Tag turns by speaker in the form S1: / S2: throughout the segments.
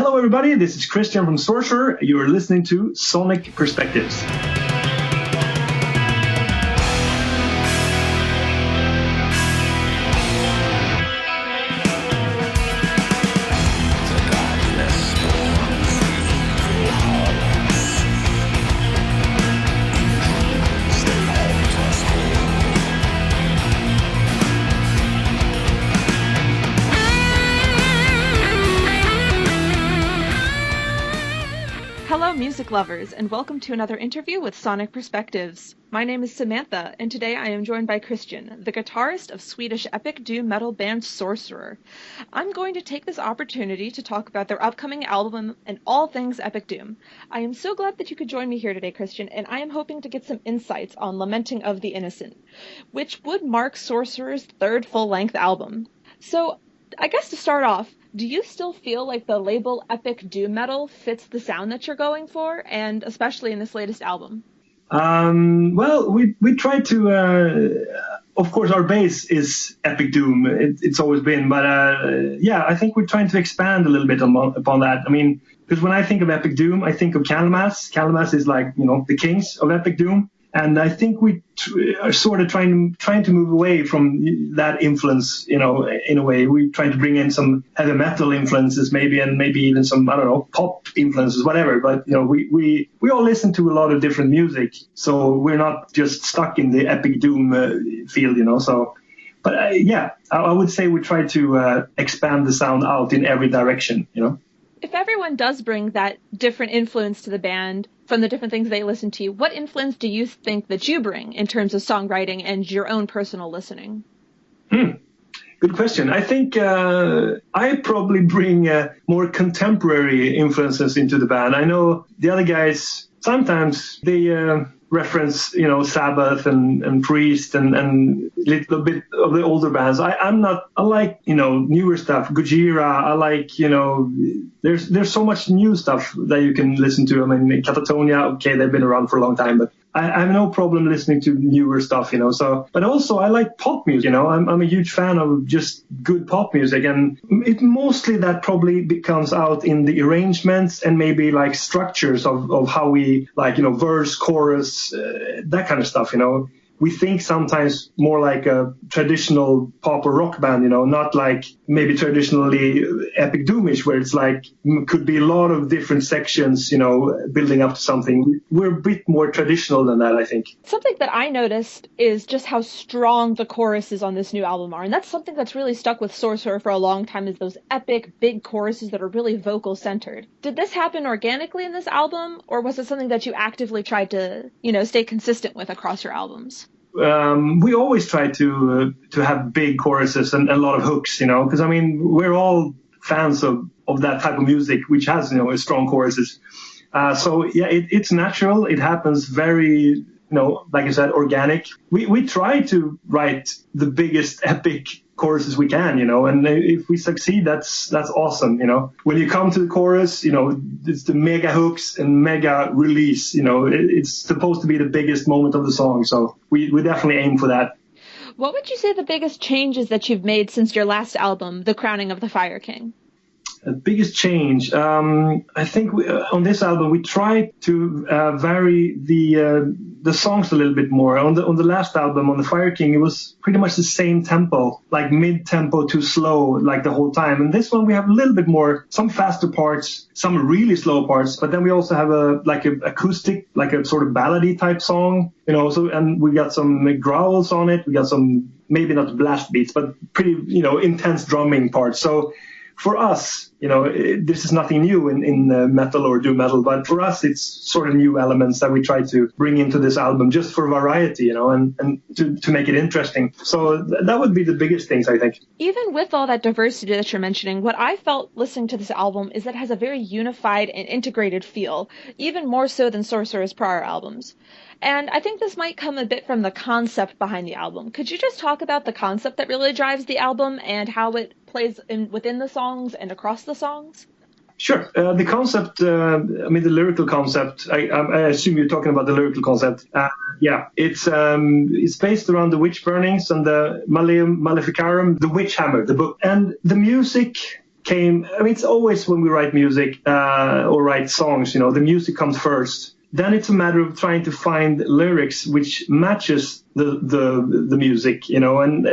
S1: Hello everybody, this is Christian from Sorcerer. You are listening to Sonic Perspectives.
S2: Hello, music lovers, and welcome to another interview with Sonic Perspectives. My name is Samantha, and today I am joined by Christian, the guitarist of Swedish epic doom metal band Sorcerer. I'm going to take this opportunity to talk about their upcoming album and all things epic doom. I am so glad that you could join me here today, Christian, and I am hoping to get some insights on Lamenting of the Innocent, which would mark Sorcerer's third full-length album. So, I guess to start off, do you still feel like the label epic doom metal fits the sound that you're going for, and especially in this latest album?
S1: Well, we try to, of course, our base is epic doom. It's always been, but yeah, I think we're trying to expand a little bit upon that. I mean, because when I think of epic doom, I think of Candlemass. Candlemass is like, you know, the kings of epic doom. And I think we are sort of trying to move away from that influence, you know, in a way. We're trying to bring in some heavy metal influences, maybe, and maybe even some, I don't know, pop influences, whatever. But, you know, we all listen to a lot of different music, so we're not just stuck in the epic doom field, you know. So, but yeah, I would say we try to expand the sound out in every direction, you know.
S2: If everyone does bring that different influence to the band from the different things they listen to, what influence do you think that you bring in terms of songwriting and your own personal listening?
S1: Good question. I think I probably bring more contemporary influences into the band. I know the other guys, sometimes they reference, you know, Sabbath and Priest and a little bit of the older bands. I like, you know, newer stuff, Gojira. I like, you know, there's so much new stuff that you can listen to. I mean, Catatonia, okay, they've been around for a long time, but I have no problem listening to newer stuff, you know. So, but also I like pop music, you know. I'm a huge fan of just good pop music, and it mostly that probably comes out in the arrangements and maybe like structures of how we, like, you know, verse, chorus, that kind of stuff, you know. We think sometimes more like a traditional pop or rock band, you know, not like maybe traditionally epic doomish, where it's like could be a lot of different sections, you know, building up to something. We're a bit more traditional than that, I think.
S2: Something that I noticed is just how strong the choruses on this new album are. And that's something that's really stuck with Sorcerer for a long time, is those epic big choruses that are really vocal centered. Did this happen organically in this album, or was it something that you actively tried to, you know, stay consistent with across your albums?
S1: We always try to have big choruses and a lot of hooks, you know, because I mean, we're all fans of that type of music, which has, you know, strong choruses. So yeah, it's natural. It happens very, you know, like I said, organic. We try to write the biggest epic choruses we can, you know, and if we succeed, that's awesome, you know. When you come to the chorus, you know, it's the mega hooks and mega release, you know, it's supposed to be the biggest moment of the song, so we definitely aim for that.
S2: What would you say the biggest changes that you've made since your last album, The Crowning of the Fire King?
S1: The biggest change, I think on this album we tried to vary the songs a little bit more. On the last album, on the Fire King, it was pretty much the same tempo, like mid-tempo to slow, like the whole time. And this one we have a little bit more, some faster parts, some really slow parts, but then we also have a acoustic, like a sort of ballady type song, you know. So, and we got some growls on it. We got some, maybe not blast beats, but pretty, you know, intense drumming parts. So for us, you know, this is nothing new in metal or doom metal, but for us, it's sort of new elements that we try to bring into this album just for variety, you know, and to make it interesting. So that would be the biggest things, I think.
S2: Even with all that diversity that you're mentioning, what I felt listening to this album is that it has a very unified and integrated feel, even more so than Sorcerer's prior albums. And I think this might come a bit from the concept behind the album. Could you just talk about the concept that really drives the album and how it plays within the songs and across the songs?
S1: Sure. The concept, I mean, the lyrical concept, I assume you're talking about the lyrical concept. Yeah, it's based around the witch burnings and the Maleficarum, the witch hammer, the book. And the music came. I mean, it's always when we write music or write songs, the music comes first. Then it's a matter of trying to find lyrics which matches the music, And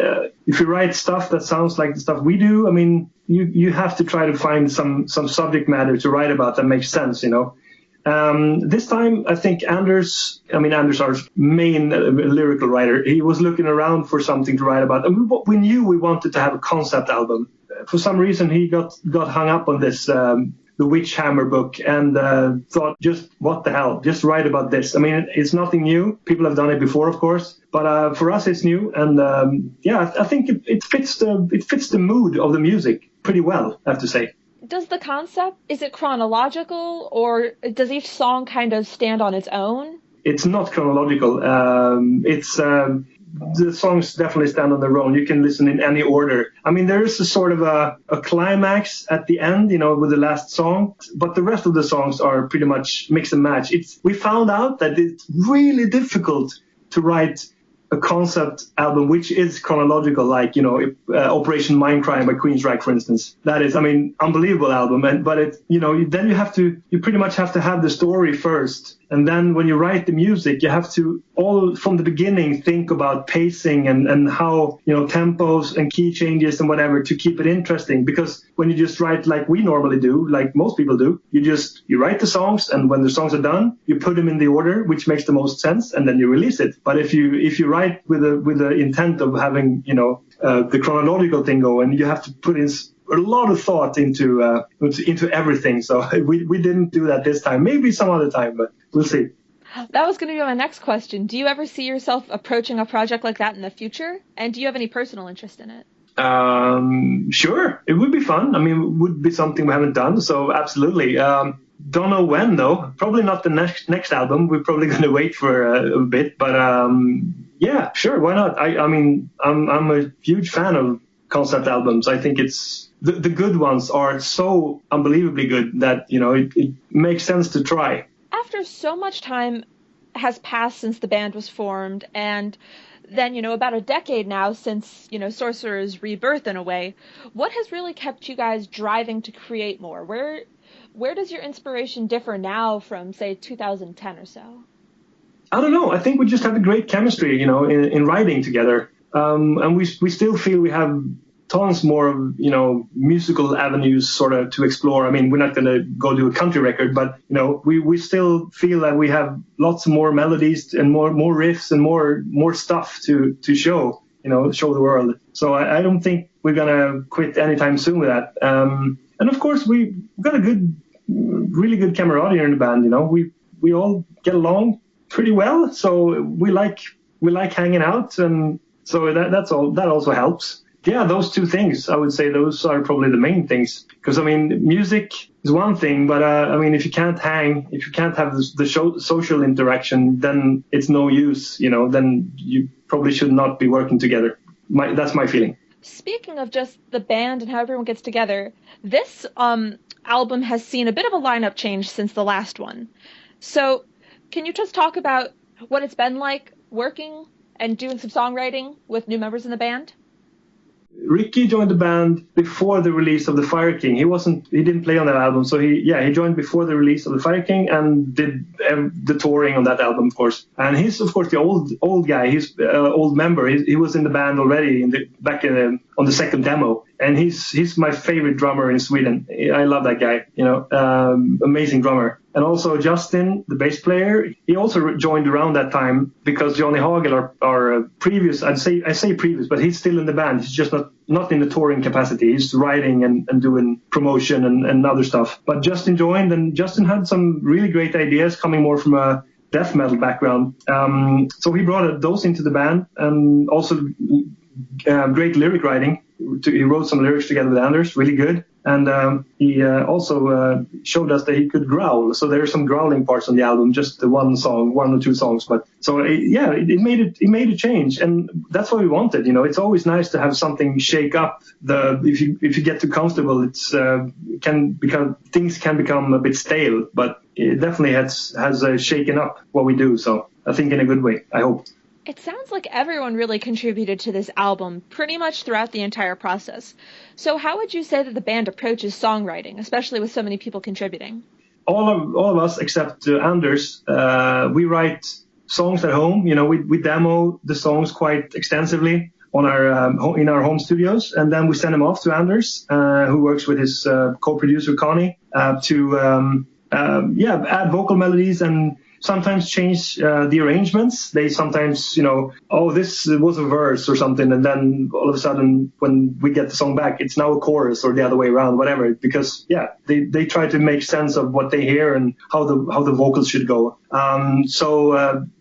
S1: if you write stuff that sounds like the stuff we do, I mean, you have to try to find some subject matter to write about that makes sense, This time, I think Anders, our main lyrical writer, he was looking around for something to write about. And we knew we wanted to have a concept album. For some reason, he got hung up on this, the Witch Hammer book, and thought, just what the hell, just write about this. I mean, it's nothing new. People have done it before, of course. But for us, it's new. And I think it fits the mood of the music pretty well, I have to say.
S2: Does the concept, is it chronological, or does each song kind of stand on its own?
S1: It's not chronological. The songs definitely stand on their own. You can listen in any order. I mean, there is a sort of a climax at the end, with the last song, but the rest of the songs are pretty much mix and match. We found out that it's really difficult to write a concept album which is chronological, like Operation Mindcrime by Queensryche, for instance. That is, unbelievable album. But then you pretty much have to have the story first, and then when you write the music, you have to all from the beginning think about pacing and how tempos and key changes and whatever to keep it interesting. Because when you just write like we normally do, like most people do, you write the songs, and when the songs are done, you put them in the order which makes the most sense, and then you release it. But if you write with the intent of having the chronological thing going, you have to put in a lot of thought into everything. So we didn't do that this time. Maybe some other time, but we'll see.
S2: That was going to be my next question. Do you ever see yourself approaching a project like that in the future? And do you have any personal interest in it?
S1: Sure. It would be fun. It would be something we haven't done. So absolutely. Don't know when though. Probably not the next album. We're probably going to wait for a bit. But yeah, sure. Why not? I'm a huge fan of concept albums. I think it's the good ones are so unbelievably good that it makes sense to try.
S2: After so much time has passed since the band was formed, and then about a decade now since Sorcerers' rebirth in a way, what has really kept you guys driving to create more? Where does your inspiration differ now from, say, 2010 or so?
S1: I don't know. I think we just have a great chemistry, in writing together. And we still feel we have tons more of, musical avenues sort of to explore. We're not going to go do a country record, but, we still feel that we have lots more melodies and more riffs and more stuff to show, show the world. So I don't think we're going to quit anytime soon with that. And of course, we've got a really good camaraderie in the band. We all get along pretty well, so we like hanging out, and so that's all. That also helps. Yeah, those two things, I would say those are probably the main things. Because music is one thing, but if you can't hang, if you can't have the social interaction, then it's no use. Then you probably should not be working together. That's my feeling.
S2: Speaking of just the band and how everyone gets together, this album has seen a bit of a lineup change since the last one. So can you just talk about what it's been like working and doing some songwriting with new members in the band?
S1: Ricky joined the band before the release of the Fire King. He didn't play on that album, so he joined before the release of the Fire King and did the touring on that album, of course. And he's of course the old guy. He's old member. He was in the band already on the second demo. And he's my favorite drummer in Sweden. I love that guy. Amazing drummer. And also Justin, the bass player, he also joined around that time because Johnny Hagel, our previous, I say previous, but he's still in the band. He's just not in the touring capacity. He's writing and doing promotion and other stuff. But Justin joined, and Justin had some really great ideas coming more from a death metal background. So he brought those into the band, and also great lyric writing. He wrote some lyrics together with Anders, really good. And he also showed us that he could growl. So there are some growling parts on the album, just the one or two songs. But so it made a change, and that's what we wanted. It's always nice to have something shake up. If you get too comfortable, things can become a bit stale. But it definitely has shaken up what we do. So I think in a good way, I hope.
S2: It sounds like everyone really contributed to this album pretty much throughout the entire process. So how would you say that the band approaches songwriting, especially with so many people contributing?
S1: All of us except Anders, we write songs at home. We demo the songs quite extensively on in our home studios, and then we send them off to Anders, who works with his co-producer Connie, to add vocal melodies and sometimes change the arrangements. They sometimes, this was a verse or something, and then all of a sudden when we get the song back, it's now a chorus or the other way around, whatever. Because they try to make sense of what they hear and how the vocals should go.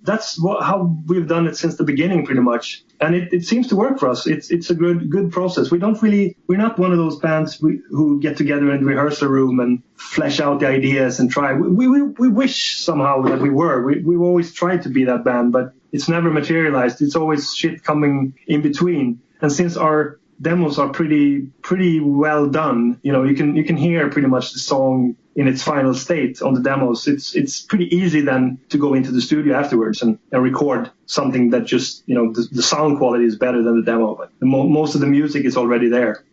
S1: That's how we've done it since the beginning, pretty much. And it seems to work for us. It's a good process. We're not one of those bands who get together in the rehearsal room and flesh out the ideas and try. We wish somehow that we were. We've always tried to be that band, but it's never materialized. It's always shit coming in between. And since our demos are pretty well done, you can hear pretty much the song in its final state on the demos. It's pretty easy then to go into the studio afterwards and record something that just, the sound quality is better than the demo, but most of the music is already there.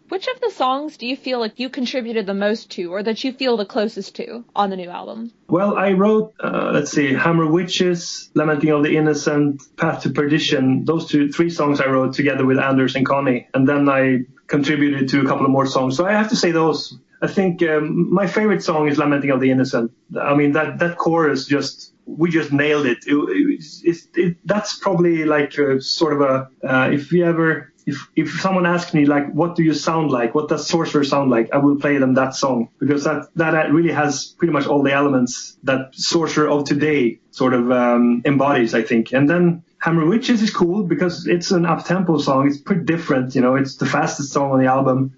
S2: Which of the songs do you feel like you contributed the most to, or that you feel the closest to on the new album?
S1: Well, I wrote, Hammer Witches, Lamenting of the Innocent, Path to Perdition. Those three songs I wrote together with Anders and Connie. And then I contributed to a couple of more songs. So I have to say those. I think my favorite song is Lamenting of the Innocent. I mean, that chorus we just nailed it. That's probably like sort of a, if someone asks me, like, what do you sound like? What does Sorcerer sound like? I will play them that song, because that really has pretty much all the elements that Sorcerer of today sort of embodies, I think. And then Hammer Witches is cool because it's an up-tempo song. It's pretty different, it's the fastest song on the album.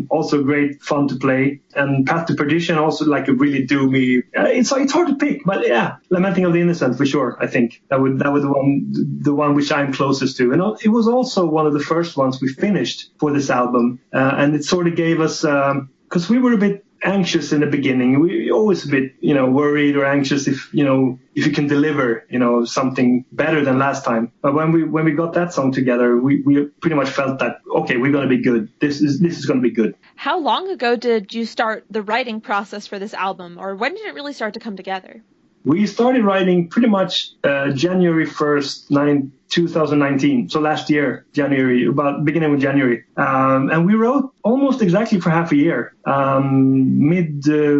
S1: Also great fun to play. And Path to Perdition also like a really doomy. It's hard to pick, but yeah, Lamenting of the Innocent for sure. I think that was the one which I'm closest to. And it was also one of the first ones we finished for this album, and it sort of gave us because we were a bit anxious in the beginning. We always a bit, worried or anxious if you can deliver, something better than last time. But when we got that song together, we pretty much felt that, okay, we're going to be good. This is going to be good.
S2: How long ago did you start the writing process for this album, or when did it really start to come together?
S1: We started writing pretty much January 1st, 2019. So last year, January, about beginning of January. And we wrote almost exactly for half a year,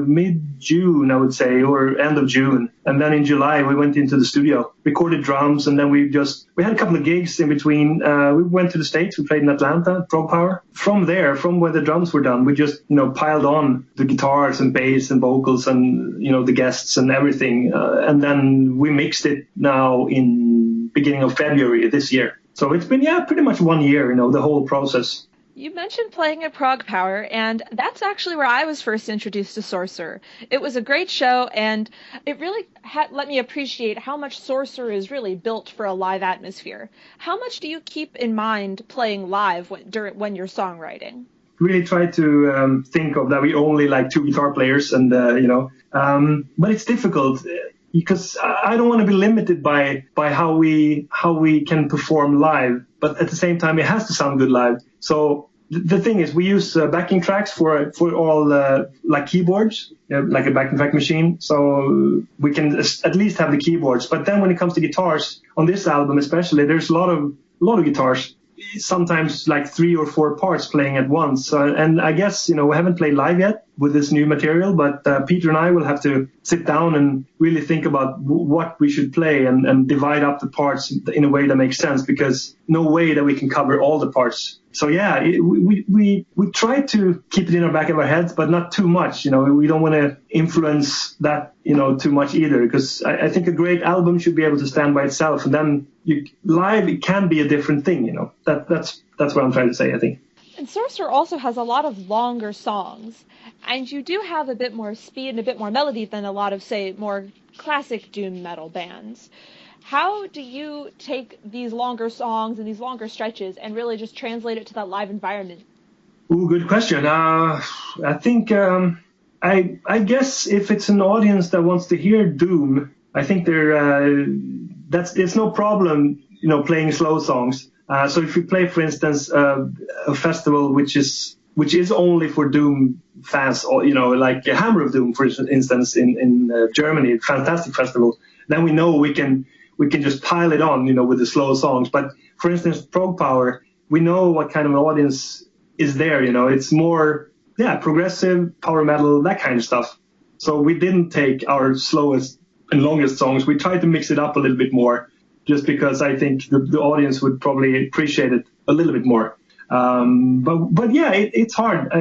S1: mid-June, I would say, or end of June. And then in July, we went into the studio, recorded drums, and then we had a couple of gigs in between. We went to the States, we played in Atlanta, Prog Power. From there, from where the drums were done, we just, piled on the guitars and bass and vocals and, the guests and everything. And then we mixed it now in beginning of February this year. So it's been, pretty much 1 year, the whole process.
S2: You mentioned playing at Prog Power, and that's actually where I was first introduced to Sorcerer. It was a great show, and it really let me appreciate how much Sorcerer is really built for a live atmosphere. How much do you keep in mind playing live when you're songwriting?
S1: Really try to think of that we only like two guitar players, and but it's difficult. Because I don't want to be limited by how we can perform live, but at the same time it has to sound good live. So the thing is, we use backing tracks for all like keyboards, like a backing track machine. So we can at least have the keyboards. But then when it comes to guitars on this album, especially, there's a lot of guitars. Sometimes like 3 or 4 parts playing at once. And I guess, we haven't played live yet with this new material, but Peter and I will have to sit down and really think about what we should play and divide up the parts in a way that makes sense, because no way that we can cover all the parts. So we try to keep it in our back of our heads, but not too much. We don't want to influence that, too much either, because I think a great album should be able to stand by itself, and then live it can be a different thing. That's what I'm trying to say, I think.
S2: And Sorcerer also has a lot of longer songs, and you do have a bit more speed and a bit more melody than a lot of, say, more classic doom metal bands. How do you take these longer songs and these longer stretches and really just translate it to that live environment?
S1: Ooh, good question. I think I guess if it's an audience that wants to hear doom, I think they're it's no problem, playing slow songs. So if you play, for instance, a festival which is only for Doom fans, or like a Hammer of Doom, for instance, in Germany, fantastic festival, then we know we can just pile it on, with the slow songs. But for instance, Prog Power, we know what kind of audience is there. It's more progressive, power metal, that kind of stuff. So we didn't take our slowest and longest songs. We tried to mix it up a little bit more, just because I think the audience would probably appreciate it a little bit more. But yeah, it's hard.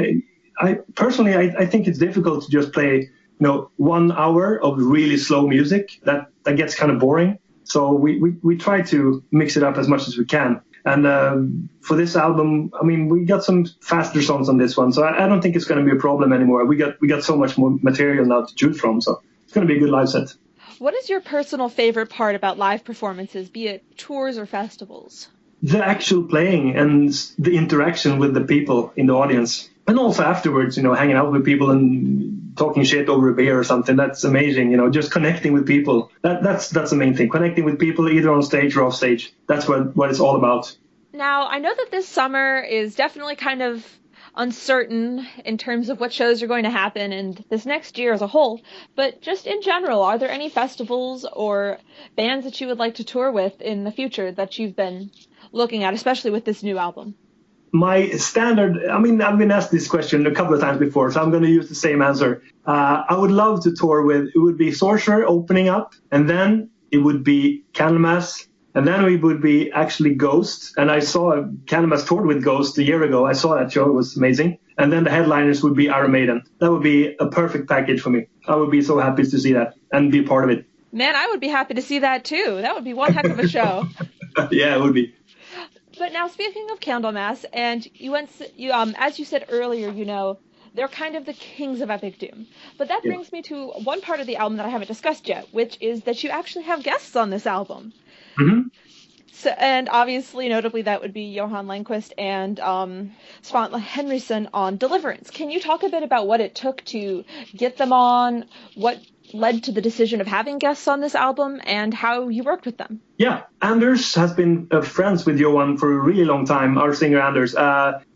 S1: I personally, I think it's difficult to just play, 1 hour of really slow music. That gets kind of boring. So we try to mix it up as much as we can. And for this album, I mean, we got some faster songs on this one, so I don't think it's going to be a problem anymore. We got so much more material now to choose from, so it's going to be a good live set.
S2: What is your personal favorite part about live performances, be it tours or festivals?
S1: The actual playing and the interaction with the people in the audience. And also afterwards, hanging out with people and talking shit over a beer or something. That's amazing, just connecting with people. That's the main thing. Connecting with people either on stage or off stage. That's what it's all about.
S2: Now, I know that this summer is definitely kind of uncertain in terms of what shows are going to happen and this next year as a whole, but just in general, are there any festivals or bands that you would like to tour with in the future that you've been looking at, especially with this new album?
S1: My standard, I've been asked this question a couple of times before, so I'm going to use the same answer. I would love to tour with, it would be Sorcerer opening up, and then it would be Candlemass, and then it would be actually Ghost. And I saw Candlemass toured with Ghost a year ago. I saw that show. It was amazing. And then the headliners would be Iron Maiden. That would be a perfect package for me. I would be so happy to see that and be a part of it.
S2: Man, I would be happy to see that too. That would be one heck of a show.
S1: Yeah, it would be.
S2: But now, speaking of Candlemass, and you as you said earlier, they're kind of the kings of Epic Doom. But that brings me to one part of the album that I haven't discussed yet, which is that you actually have guests on this album.
S1: Mm-hmm.
S2: So, and obviously, notably, that would be Johan Langquist and Svante Henriksson on Deliverance. Can you talk a bit about what it took to get them on, what led to the decision of having guests on this album, and how you worked with them?
S1: Yeah, Anders has been friends with Johan for a really long time, our singer Anders.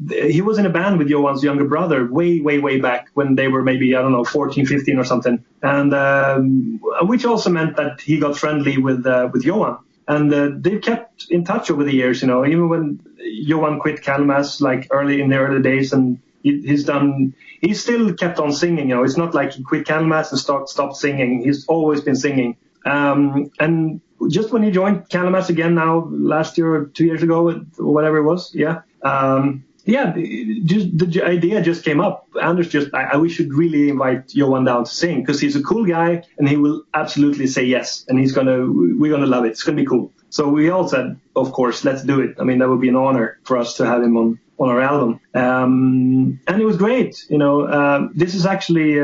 S1: He was in a band with Johan's younger brother way back when they were maybe, 14, 15 or something. And which also meant that he got friendly with Johan. And they've kept in touch over the years, even when Johan quit Candlemass, like in the early days, and he still kept on singing, It's not like he quit Candlemass and stopped singing. He's always been singing. And just when he joined Candlemass again now, last year or 2 years ago, or whatever it was, the idea just came up. Anders we should really invite Johan down to sing, because he's a cool guy and he will absolutely say yes. And we're gonna love it. It's gonna be cool. So we all said, of course, let's do it. That would be an honor for us to have him on our album. And it was great. This is actually,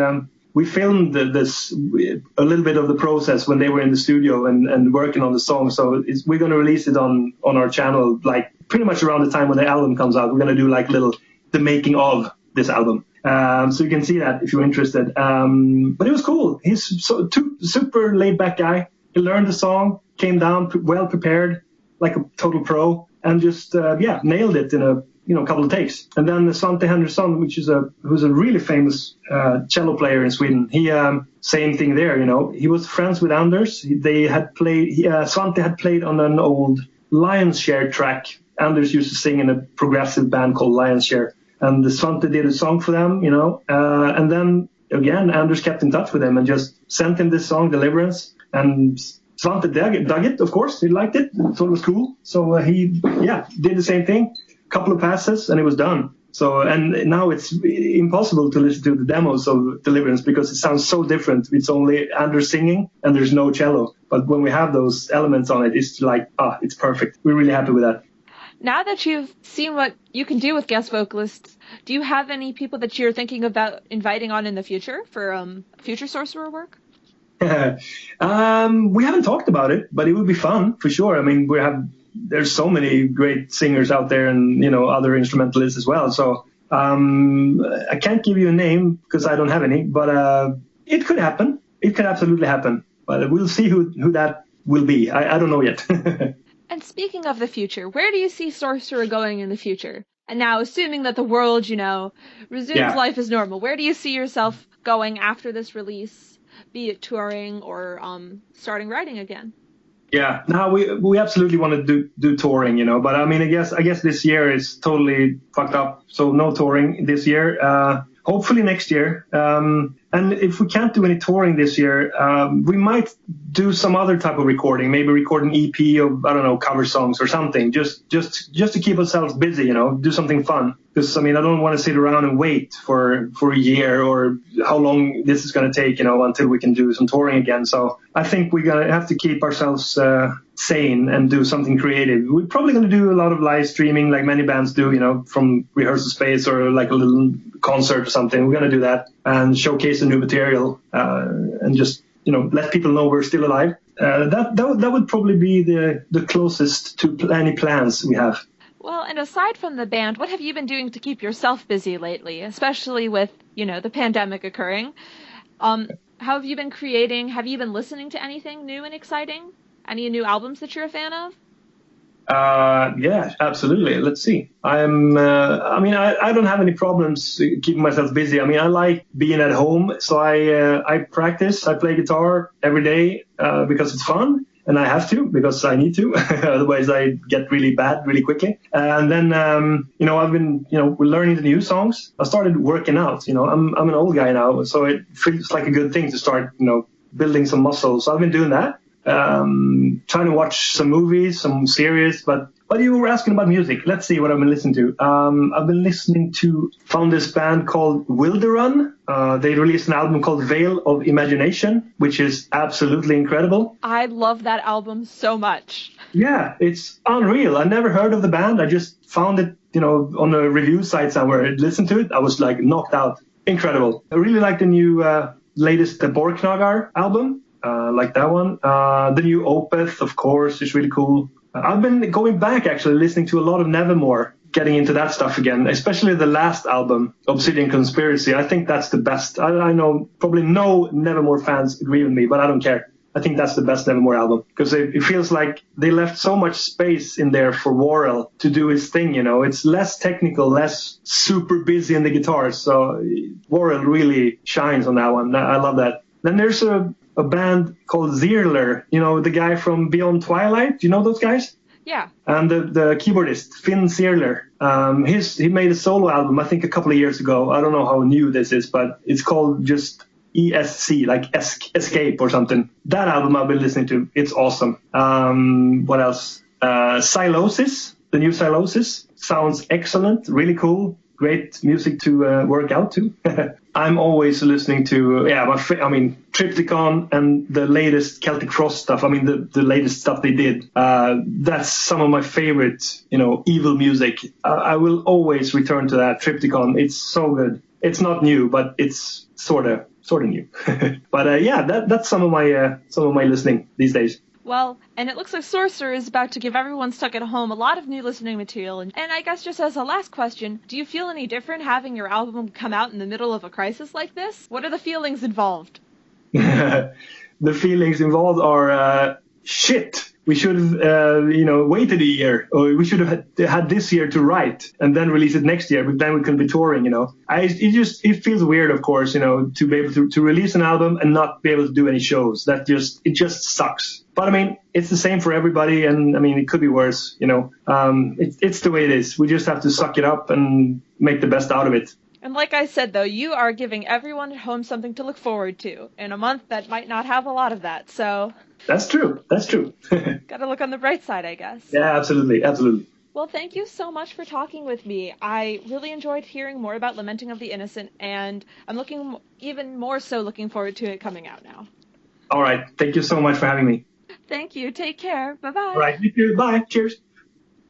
S1: we filmed this, a little bit of the process when they were in the studio and working on the song. So we're going to release it on our channel, like pretty much around the time when the album comes out. We're going to do like the making of this album. So you can see that if you're interested. But it was cool. He's super laid back guy. He learned the song, came down well prepared, like a total pro, and just, nailed it in a couple of takes. And then Svante Henriksson, who's a really famous cello player in Sweden, he same thing there. He was friends with Anders. Svante had played on an old Lion's Share track. Anders used to sing in a progressive band called Lion's Share, and Svante did a song for them. And then again, Anders kept in touch with him and just sent him this song, Deliverance, and Svante dug it. Of course, he liked it, thought it was cool. So he did the same thing. Couple of passes and it was done. So, and now it's impossible to listen to the demos of Deliverance because it sounds so different. It's only Anders singing and there's no cello. But when we have those elements on it, it's like, it's perfect. We're really happy with that.
S2: Now that you've seen what you can do with guest vocalists, do you have any people that you're thinking about inviting on in the future for future Sorcerer work?
S1: We haven't talked about it, but it would be fun for sure. There's so many great singers out there and, other instrumentalists as well. So I can't give you a name because I don't have any, but it could happen. It could absolutely happen. But we'll see who that will be. I don't know yet.
S2: And speaking of the future, where do you see Sorcerer going in the future? And now, assuming that the world, resumes life as normal, where do you see yourself going after this release, be it touring or starting writing again?
S1: Yeah, no, we absolutely want to do touring, but I mean, I guess this year is totally fucked up. So no touring this year. Hopefully next year. And if we can't do any touring this year, we might do some other type of recording, maybe record an EP of, I don't know, cover songs or something, just to keep ourselves busy, do something fun. Because, I mean, I don't want to sit around and wait for a year or how long this is going to take, until we can do some touring again. So I think we're going to have to keep ourselves sane and do something creative. We're probably going to do a lot of live streaming like many bands do, from rehearsal space or like a little concert or something. We're going to do that and showcase the new material and just, let people know we're still alive. That would probably be the closest to any plans we have.
S2: Well, and aside from the band, what have you been doing to keep yourself busy lately, especially with, the pandemic occurring? How have you been creating? Have you been listening to anything new and exciting? Any new albums that you're a fan of?
S1: Yeah, absolutely. Let's see. I don't have any problems keeping myself busy. I mean, I like being at home, so I practice. I play guitar every day because it's fun, and I have to because I need to. Otherwise, I get really bad really quickly. And then, I've been, we're learning the new songs. I started working out. I'm an old guy now, so it feels like a good thing to start, building some muscle. So I've been doing that. Trying to watch some movies, some series, but you were asking about music. Let's see what I've been listening to. I've been found this band called Wilderun. They released an album called Veil of Imagination, which is absolutely incredible.
S2: I love that album so much.
S1: Yeah, it's unreal. I never heard of the band. I just found it, on a review site somewhere. I listened to it. I was like knocked out. Incredible. I really like the new latest Borknagar album. Like that one. The new Opeth, of course, is really cool. I've been going back, actually, listening to a lot of Nevermore, getting into that stuff again, especially the last album, Obsidian Conspiracy. I think that's the best. I know probably no Nevermore fans agree with me, but I don't care. I think that's the best Nevermore album because it feels like they left so much space in there for Worrell to do his thing, It's less technical, less super busy in the guitars. So Worrell really shines on that one. I love that. Then there's a band called Zierler, the guy from Beyond Twilight. Do you know those guys?
S2: Yeah. And
S1: the keyboardist, Finn Zierler, he made a solo album, I think a couple of years ago. I don't know how new this is, but it's called just ESC, like Escape or something. That album I've been listening to. It's awesome. What else? Silosis, the new Silosis, sounds excellent, really cool. Great music to work out to. I'm always listening to, Triptykon and the latest Celtic Frost stuff. I mean, the latest stuff they did. That's some of my favorite, evil music. I will always return to that Triptykon. It's so good. It's not new, but it's sort of new. But that's some of my listening these days.
S2: Well, and it looks like Sorcerer is about to give everyone stuck at home a lot of new listening material. And I guess just as a last question, do you feel any different having your album come out in the middle of a crisis like this? What are the feelings involved?
S1: The feelings involved are shit. We should have, waited a year, or we should have had this year to write and then release it next year. But then we can be touring, It feels weird, of course, to be able to release an album and not be able to do any shows. It just sucks. But I mean, it's the same for everybody, and I mean, it could be worse. It's the way it is. We just have to suck it up and make the best out of it.
S2: And like I said, though, you are giving everyone at home something to look forward to in a month that might not have a lot of that. So
S1: that's true.
S2: Got to look on the bright side, I guess.
S1: Yeah, absolutely.
S2: Well, thank you so much for talking with me. I really enjoyed hearing more about Lamenting of the Innocent, and I'm even more so looking forward to it coming out now.
S1: All right. Thank you so much for having me.
S2: Thank you. Take care. Bye-bye.
S1: All right. You too. Bye. Cheers.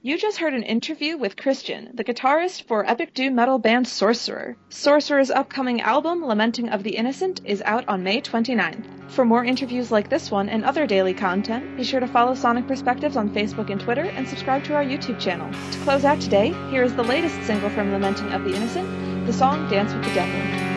S2: You just heard an interview with Christian, the guitarist for epic doom metal band Sorcerer. Sorcerer's upcoming album, Lamenting of the Innocent, is out on May 29th. For more interviews like this one and other daily content, be sure to follow Sonic Perspectives on Facebook and Twitter and subscribe to our YouTube channel. To close out today, here is the latest single from Lamenting of the Innocent, the song Dance with the Devil.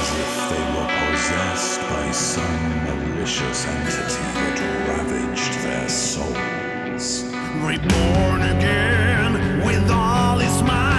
S3: as if they were possessed by some malicious entity that ravaged their souls.
S4: Reborn again with all his might.